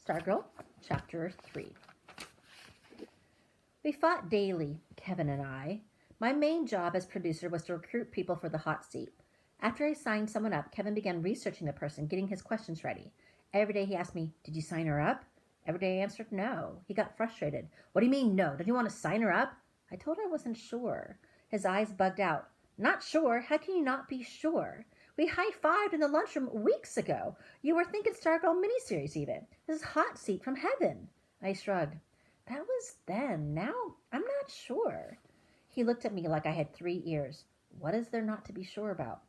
Stargirl, Chapter 3. We fought daily, Kevin and I. My main job as producer was to recruit people for the hot seat. After I signed someone up, Kevin began researching the person, getting his questions ready. Every day he asked me, "Did you sign her up?" Every day I answered no. He got frustrated. "What do you mean no? Don't you want to sign her up?" I told her I wasn't sure. His eyes bugged out. "Not sure? How can you not be sure? We high-fived in the lunchroom weeks ago. You were thinking Stargirl miniseries even. This is hot seat from heaven." I shrugged. "That was then. Now I'm not sure." He looked at me like I had 3 ears. "What is there not to be sure about?"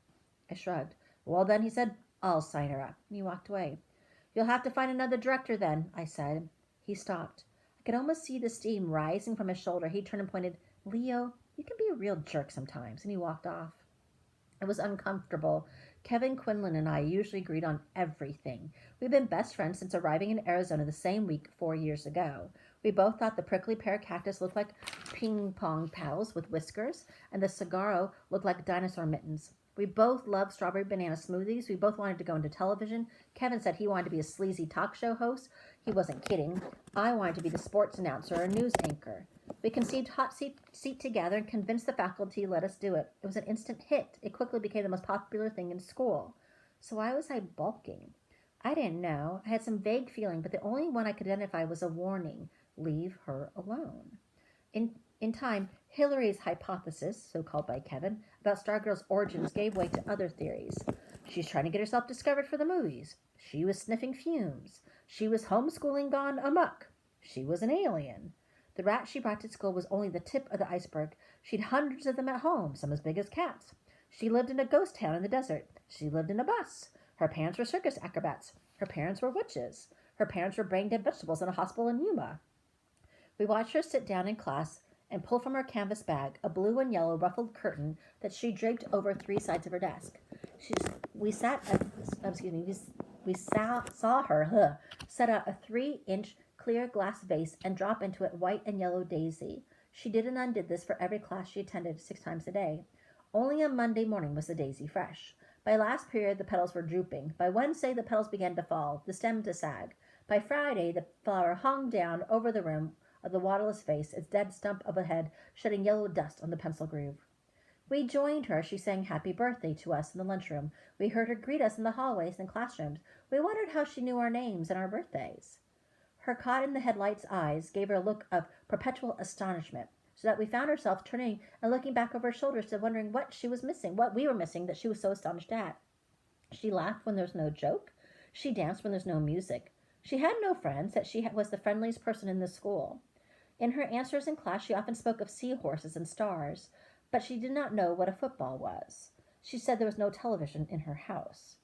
I shrugged. "Well then," he said, "I'll sign her up." And he walked away. "You'll have to find another director then," I said. He stopped. I could almost see the steam rising from his shoulder. He turned and pointed. "Leo, you can be a real jerk sometimes." And he walked off. It was uncomfortable. Kevin Quinlan and I usually agreed on everything. We've been best friends since arriving in Arizona the same week 4 years ago. We both thought the prickly pear cactus looked like ping-pong paddles with whiskers, and the saguaro looked like dinosaur mittens. We both loved strawberry banana smoothies. We both wanted to go into television. Kevin said he wanted to be a sleazy talk show host. He wasn't kidding. I wanted to be the sports announcer or news anchor. We conceived Hot Seat together and convinced the faculty to let us do it. It was an instant hit. It quickly became the most popular thing in school. So why was I balking? I didn't know. I had some vague feeling, but the only one I could identify was a warning. Leave her alone. In time, Hillary's hypothesis, so called by Kevin, about Stargirl's origins gave way to other theories. She's trying to get herself discovered for the movies. She was sniffing fumes. She was homeschooling gone amok. She was an alien. The rat she brought to school was only the tip of the iceberg. She'd hundreds of them at home, some as big as cats. She lived in a ghost town in the desert. She lived in a bus. Her parents were circus acrobats. Her parents were witches. Her parents were brain-dead vegetables in a hospital in Yuma. We watched her sit down in class and pull from her canvas bag a blue and yellow ruffled curtain that she draped over 3 sides of her desk. We saw her set out a 3-inch clear glass vase and drop into it white and yellow daisy. She did and undid this for every class she attended 6 times a day. Only on Monday morning was the daisy fresh. By last period, the petals were drooping. By Wednesday, the petals began to fall, the stem to sag. By Friday, the flower hung down over the rim of the waterless vase, its dead stump of a head shedding yellow dust on the pencil groove. We joined her. She sang happy birthday to us in the lunchroom. We heard her greet us in the hallways and classrooms. We wondered how she knew our names and our birthdays. Her caught-in-the-headlights eyes gave her a look of perpetual astonishment, so that we found ourselves turning and looking back over her shoulders to wondering what she was missing, what we were missing that she was so astonished at. She laughed when there was no joke. She danced when there was no music. She had no friends, that she was the friendliest person in the school. In her answers in class, she often spoke of seahorses and stars, but she did not know what a football was. She said there was no television in her house.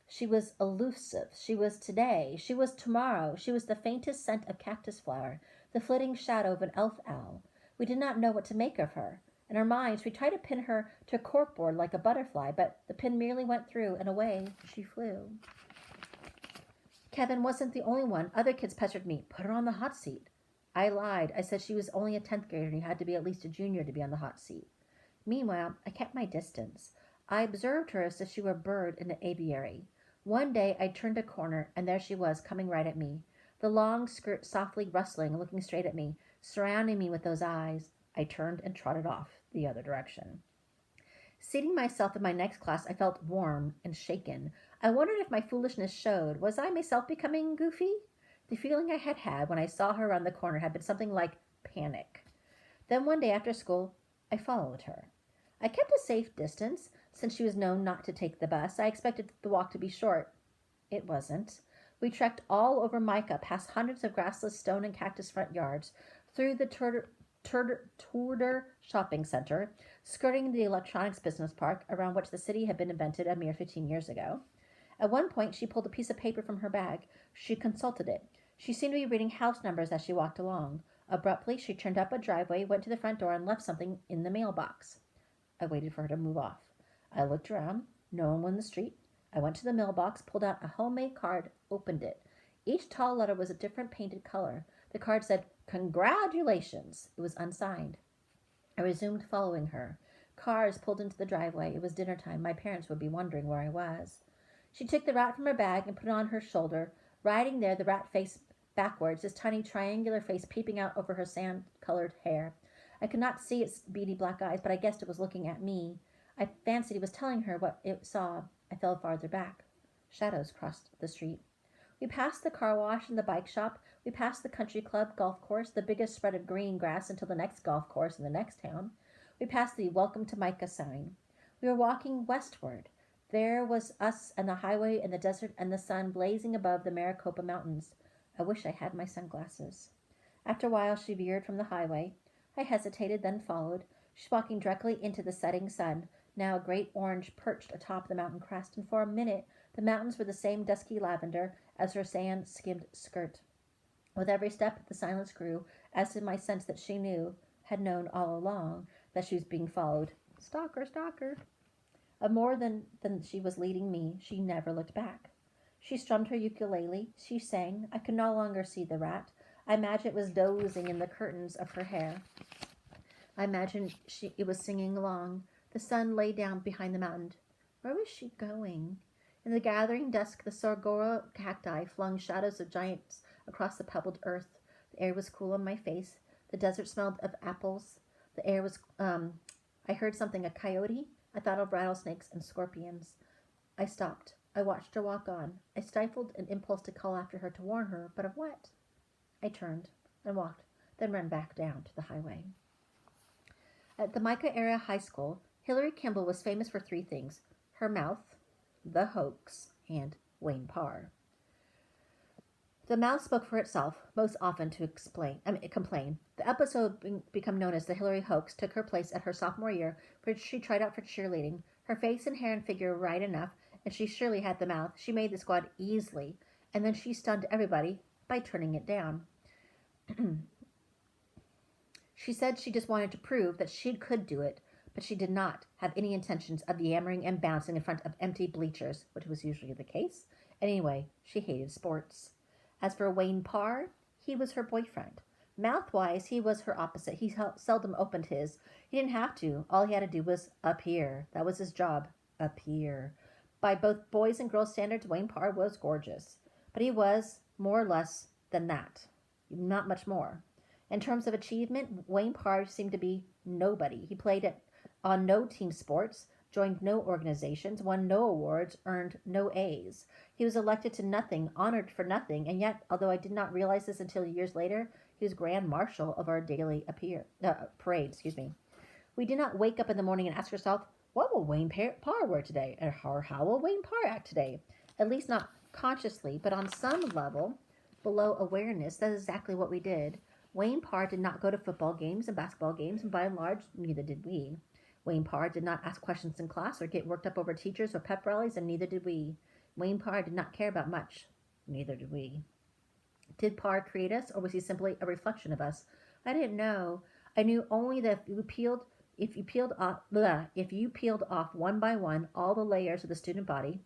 She was elusive. She was today. She was tomorrow. She was the faintest scent of cactus flower, the flitting shadow of an elf owl. We did not know what to make of her. In our minds, we tried to pin her to a corkboard like a butterfly, but the pin merely went through, and away she flew. Kevin wasn't the only one. Other kids pestered me. "Put her on the hot seat." I lied. I said she was only a 10th grader and you had to be at least a junior to be on the hot seat. Meanwhile, I kept my distance. I observed her as if she were a bird in an aviary. One day I turned a corner, and there she was, coming right at me. The long skirt softly rustling and looking straight at me, surrounding me with those eyes. I turned and trotted off the other direction. Seating myself in my next class, I felt warm and shaken. I wondered if my foolishness showed. Was I myself becoming goofy? The feeling I had had when I saw her around the corner had been something like panic. Then one day after school, I followed her. I kept a safe distance, since she was known not to take the bus. I expected the walk to be short. It wasn't. We trekked all over Micah, past hundreds of grassless stone and cactus front yards, through the Tudor shopping center, skirting the electronics business park, around which the city had been invented a mere 15 years ago. At one point, she pulled a piece of paper from her bag. She consulted it. She seemed to be reading house numbers as she walked along. Abruptly, she turned up a driveway, went to the front door, and left something in the mailbox. I waited for her to move off. I looked around. No one in the street. I went to the mailbox, pulled out a homemade card, opened it. Each tall letter was a different painted color. The card said, "Congratulations." It was unsigned. I resumed following her. Cars pulled into the driveway. It was dinner time. My parents would be wondering where I was. She took the rat from her bag and put it on her shoulder, Riding there, the rat faced backwards, his tiny triangular face peeping out over her sand-colored hair. I could not see its beady black eyes, but I guessed it was looking at me. I fancied it was telling her what it saw. I fell farther back. Shadows crossed the street. We passed the car wash and the bike shop. We passed the country club golf course, the biggest spread of green grass until the next golf course in the next town. We passed the Welcome to Micah sign. We were walking westward. There was us and the highway and the desert and the sun blazing above the Maricopa Mountains. I wish I had my sunglasses. After a while, she veered from the highway. I hesitated, then followed. She was walking directly into the setting sun, now a great orange perched atop the mountain crest, and for a minute the mountains were the same dusky lavender as her sand-skimmed skirt. With every step, the silence grew, as did my sense that she had known all along, that she was being followed. Stalker, stalker. More than she was leading me, she never looked back. She strummed her ukulele. She sang. I could no longer see the rat. I imagined it was dozing in the curtains of her hair. I imagined it was singing along. The sun lay down behind the mountain. Where was she going? In the gathering dusk, the saguaro cacti flung shadows of giants across the pebbled earth. The air was cool on my face. The desert smelled of apples. The air was, I heard something, a coyote. I thought of rattlesnakes and scorpions. I stopped. I watched her walk on. I stifled an impulse to call after her, to warn her, but of what? I turned and walked, then ran back down to the highway. At the Micah Area High School, Hillary Kimball was famous for three things: her mouth, the hoax, and Wayne Parr. The mouth spoke for itself, most often to complain. The episode become known as the Hillary hoax took her place at her sophomore year, where she tried out for cheerleading. Her face and hair and figure were right enough, and she surely had the mouth. She made the squad easily, and then she stunned everybody by turning it down. She said she just wanted to prove that she could do it, but she did not have any intentions of yammering and bouncing in front of empty bleachers, which was usually the case. Anyway, she hated sports. As for Wayne Parr, he was her boyfriend. Mouth-wise, he was her opposite. He seldom opened his. He didn't have to. All he had to do was appear. That was his job. Appear. By both boys' and girls' standards, Wayne Parr was gorgeous. But he was more or less than that. Not much more. In terms of achievement, Wayne Parr seemed to be nobody. He played on no team sports, joined no organizations, won no awards, earned no A's. He was elected to nothing, honored for nothing, and yet, although I did not realize this until years later, he was Grand Marshal of our daily parade. We did not wake up in the morning and ask ourselves, what will Wayne Parr wear today? Or how will Wayne Parr act today? At least not consciously, but on some level, below awareness, that's exactly what we did. Wayne Parr did not go to football games and basketball games, and by and large, neither did we. Wayne Parr did not ask questions in class or get worked up over teachers or pep rallies, and neither did we. Wayne Parr did not care about much. Neither did we. Did Parr create us, or was he simply a reflection of us? I didn't know. I knew only that if you peeled off one by one all the layers of the student body,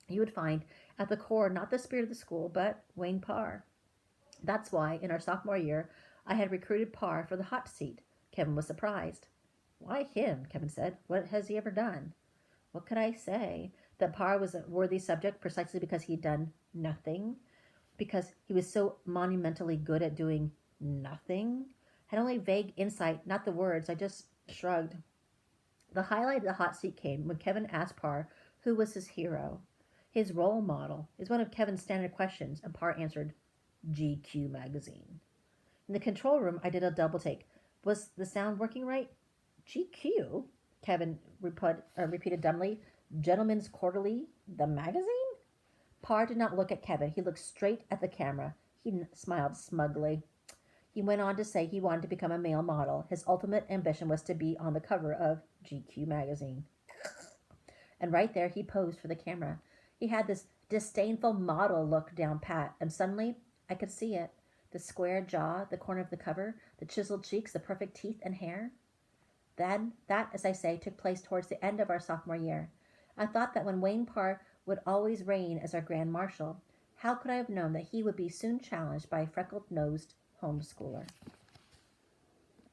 you would find at the core not the spirit of the school, but Wayne Parr. That's why, in our sophomore year, I had recruited Parr for the hot seat. Kevin was surprised. Why him? Kevin said. What has he ever done? What could I say? That Parr was a worthy subject precisely because he had done nothing? Because he was so monumentally good at doing nothing? Had only vague insight, not the words. I just shrugged. The highlight of the hot seat came when Kevin asked Parr who was his hero. His role model is one of Kevin's standard questions, and Parr answered, GQ magazine. In the control room, I did a double take. Was the sound working right? GQ? Kevin repeated dumbly. Gentleman's Quarterly, the magazine? Parr did not look at Kevin. He looked straight at the camera. He smiled smugly. He went on to say he wanted to become a male model. His ultimate ambition was to be on the cover of GQ magazine. And right there, he posed for the camera. He had this disdainful model look down pat, and suddenly I could see it. The square jaw, the corner of the cover, the chiseled cheeks, the perfect teeth and hair. Then, that, as I say, took place towards the end of our sophomore year. I thought that when Wayne Parr would always reign as our Grand Marshal, how could I have known that he would be soon challenged by a freckled-nosed homeschooler?